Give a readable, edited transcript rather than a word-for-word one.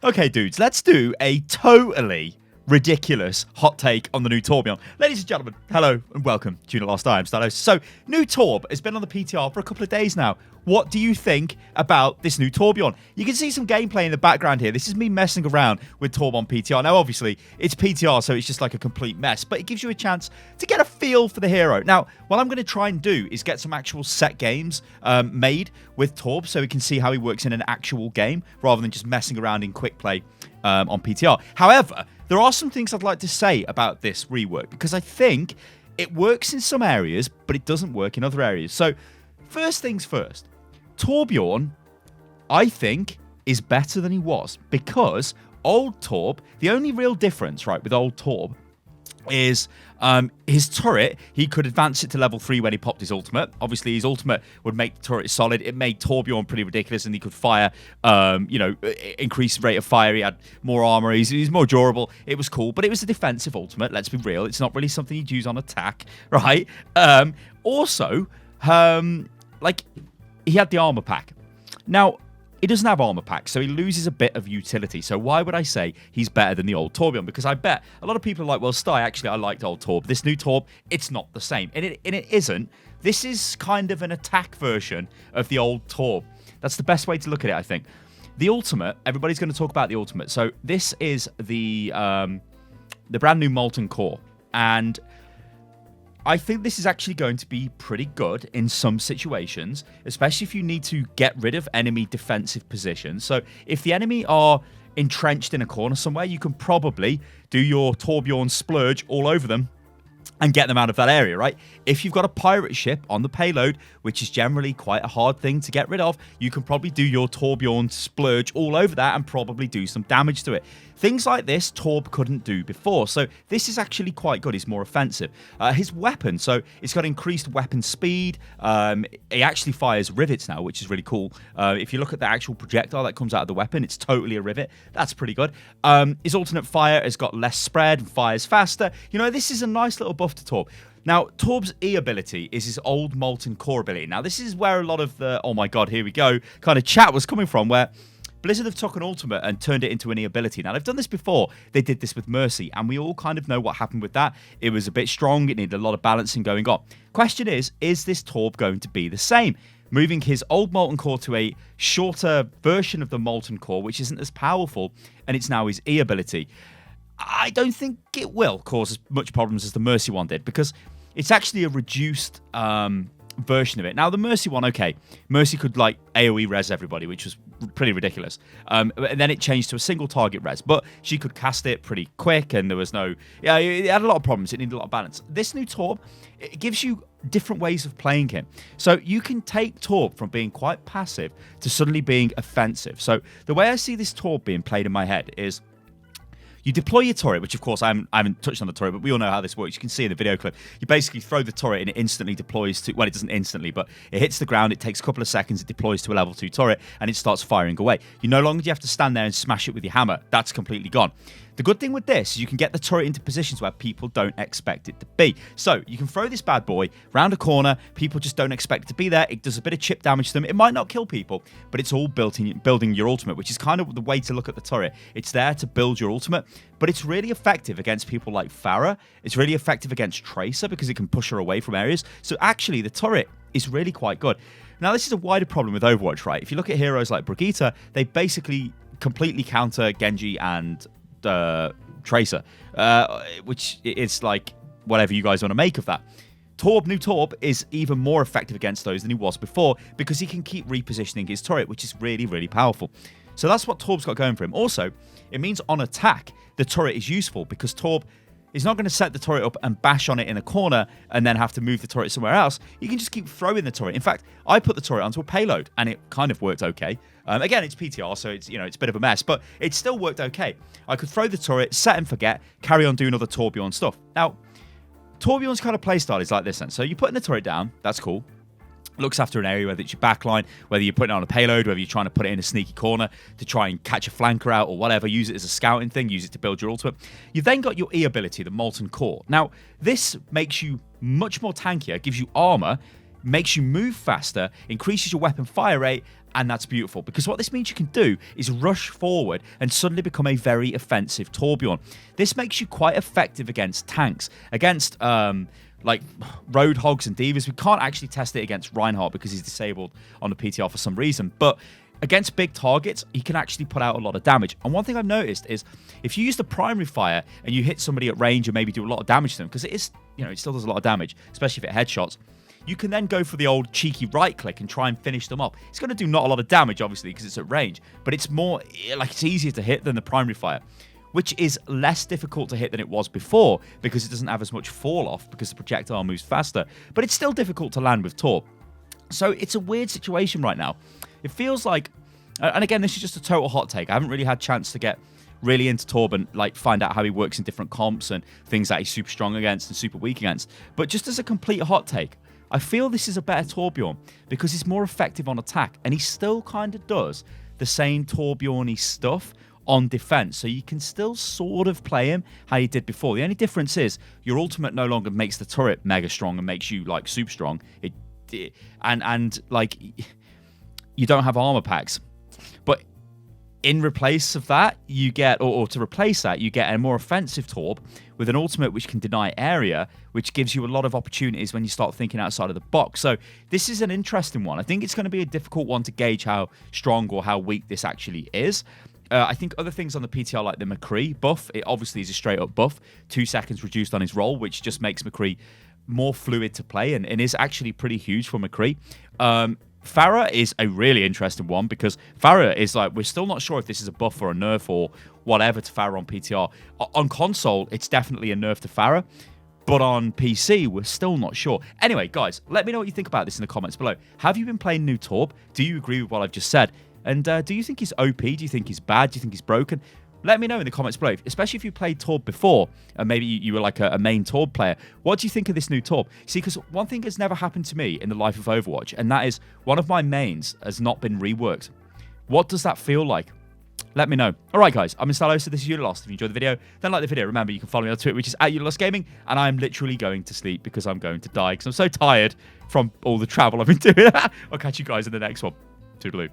Okay, dudes, let's do a totally ridiculous hot take on the new Torbjorn. Ladies and gentlemen, hello and welcome to the Last I'm Stylosa. So, new Torb has been on the PTR for a couple of days now. What do you think about this new Torbjorn? You can see some gameplay in the background here. This is me messing around with Torb on PTR. Now, obviously, it's PTR, so it's just like a complete mess, but it gives you a chance to get a feel for the hero. Now, what I'm going to try and do is get some actual set games made with Torb so we can see how he works in an actual game rather than just messing around in quick play on PTR. However, there are some things I'd like to say about this rework because I think it works in some areas, but it doesn't work in other areas. So, first things first. Torbjorn, I think, is better than he was because old Torb, the only real difference, right, with old Torb is his turret, he could advance it to level 3 when he popped his ultimate. Obviously, his ultimate would make the turret solid. It made Torbjorn pretty ridiculous, and he could fire, increase rate of fire. He had more armor. He's more durable. It was cool, but it was a defensive ultimate. Let's be real. It's not really something you'd use on attack, right? He had the armor pack. Now, he doesn't have armor pack, so he loses a bit of utility. So why would I say he's better than the old Torbjorn? Because I bet a lot of people are like, well, Sty, actually, I liked old Torb. This new Torb, it's not the same. And it isn't. This is kind of an attack version of the old Torb. That's the best way to look at it, I think. The ultimate, everybody's going to talk about the ultimate. So this is the brand new Molten Core. And I think this is actually going to be pretty good in some situations, especially if you need to get rid of enemy defensive positions. So if the enemy are entrenched in a corner somewhere, you can probably do your Torbjorn splurge all over them and get them out of that area, right? If you've got a pirate ship on the payload, which is generally quite a hard thing to get rid of, you can probably do your Torbjorn splurge all over that and probably do some damage to it. Things like this, Torb couldn't do before. So this is actually quite good. It's more offensive. His weapon, so it's got increased weapon speed. He actually fires rivets now, which is really cool. If you look at the actual projectile that comes out of the weapon, it's totally a rivet. That's pretty good. His alternate fire has got less spread and fires faster. You know, this is a nice little buff to Torb. Now, Torb's E ability is his old Molten Core ability. Now, this is where a lot of the, oh my god, here we go, kind of chat was coming from, where Blizzard have took an ultimate and turned it into an E ability. Now, they've done this before. They did this with Mercy, and we all kind of know what happened with that. It was a bit strong. It needed a lot of balancing going on. Question is this Torb going to be the same? Moving his old Molten Core to a shorter version of the Molten Core, which isn't as powerful, and it's now his E ability. I don't think it will cause as much problems as the Mercy one did, because it's actually a reduced version of it. Now, the Mercy one, okay, Mercy could like AoE res everybody, which was pretty ridiculous. And then it changed to a single target res, but she could cast it pretty quick, and there was no, it had a lot of problems. It needed a lot of balance. This new Torb, it gives you different ways of playing him. So you can take Torb from being quite passive to suddenly being offensive. So the way I see this Torb being played in my head is, you deploy your turret, which of course I haven't touched on the turret, but we all know how this works. You can see in the video clip. You basically throw the turret and it instantly deploys to, well, it doesn't instantly, but it hits the ground, it takes a couple of seconds, it deploys to a level 2 turret, and it starts firing away. You no longer have to stand there and smash it with your hammer. That's completely gone. The good thing with this is you can get the turret into positions where people don't expect it to be. So you can throw this bad boy round a corner, people just don't expect it to be there, it does a bit of chip damage to them, it might not kill people, but it's all building your ultimate, which is kind of the way to look at the turret. It's there to build your ultimate, but it's really effective against people like Pharah, it's really effective against Tracer because it can push her away from areas, so actually the turret is really quite good. Now this is a wider problem with Overwatch, right? If you look at heroes like Brigitte, they basically completely counter Genji and Tracer, which is like whatever you guys want to make of that. New Torb is even more effective against those than he was before because he can keep repositioning his turret, which is really, really powerful. So that's what Torb's got going for him. Also, it means on attack, the turret is useful because Torb is not going to set the turret up and bash on it in a corner and then have to move the turret somewhere else. You can just keep throwing the turret. In fact, I put the turret onto a payload and it kind of worked okay. Again, it's PTR, so it's a bit of a mess, but it still worked okay. I could throw the turret, set and forget, carry on doing other Torbjorn stuff. Now, Torbjorn's kind of playstyle is like this then. So you're putting the turret down, that's cool. Looks after an area, whether it's your backline, whether you're putting it on a payload, whether you're trying to put it in a sneaky corner to try and catch a flanker out or whatever, use it as a scouting thing, use it to build your ultimate. You've then got your E ability, the Molten Core. Now, this makes you much more tankier, gives you armor, makes you move faster, increases your weapon fire rate, and that's beautiful. Because what this means you can do is rush forward and suddenly become a very offensive Torbjorn. This makes you quite effective against tanks, against like Roadhogs and Divas. We can't actually test it against Reinhardt because he's disabled on the PTR for some reason, but against big targets, he can actually put out a lot of damage. And one thing I've noticed is if you use the primary fire and you hit somebody at range and maybe do a lot of damage to them, because it is, it still does a lot of damage, especially if it headshots, you can then go for the old cheeky right click and try and finish them up. It's going to do not a lot of damage, obviously, because it's at range, but it's more, like, it's easier to hit than the primary fire, which is less difficult to hit than it was before because it doesn't have as much fall off because the projectile moves faster, but it's still difficult to land with Torb. So it's a weird situation right now. It feels like, and again, this is just a total hot take. I haven't really had a chance to get really into Torb and like find out how he works in different comps and things that he's super strong against and super weak against. But just as a complete hot take, I feel this is a better Torbjorn because he's more effective on attack and he still kind of does the same Torbjorn-y stuff on defense. So you can still sort of play him how you did before. The only difference is your ultimate no longer makes the turret mega strong and makes you like super strong. And like you don't have armor packs. But in replace of that, you get, or to replace that, you get a more offensive Torb with an ultimate which can deny area, which gives you a lot of opportunities when you start thinking outside of the box. So this is an interesting one. I think it's going to be a difficult one to gauge how strong or how weak this actually is. I think other things on the PTR, like the McCree buff, it obviously is a straight-up buff. 2 seconds reduced on his roll, which just makes McCree more fluid to play and is actually pretty huge for McCree. Farah is a really interesting one because Farah is like, we're still not sure if this is a buff or a nerf or whatever to Farah on PTR. On console, it's definitely a nerf to Farah, but on PC, we're still not sure. Anyway, guys, let me know what you think about this in the comments below. Have you been playing new Torb? Do you agree with what I've just said? And do you think he's OP? Do you think he's bad? Do you think he's broken? Let me know in the comments below, especially if you played Torb before, and maybe you were like a main Torb player. What do you think of this new Torb? See, because one thing has never happened to me in the life of Overwatch, and that is one of my mains has not been reworked. What does that feel like? Let me know. All right, guys, I'm Stylosa. This is Stylosa. If you enjoyed the video, then like the video. Remember, you can follow me on Twitter, which is @Stylosa, and I'm literally going to sleep because I'm going to die because I'm so tired from all the travel I've been doing. I'll catch you guys in the next one. Toodaloo.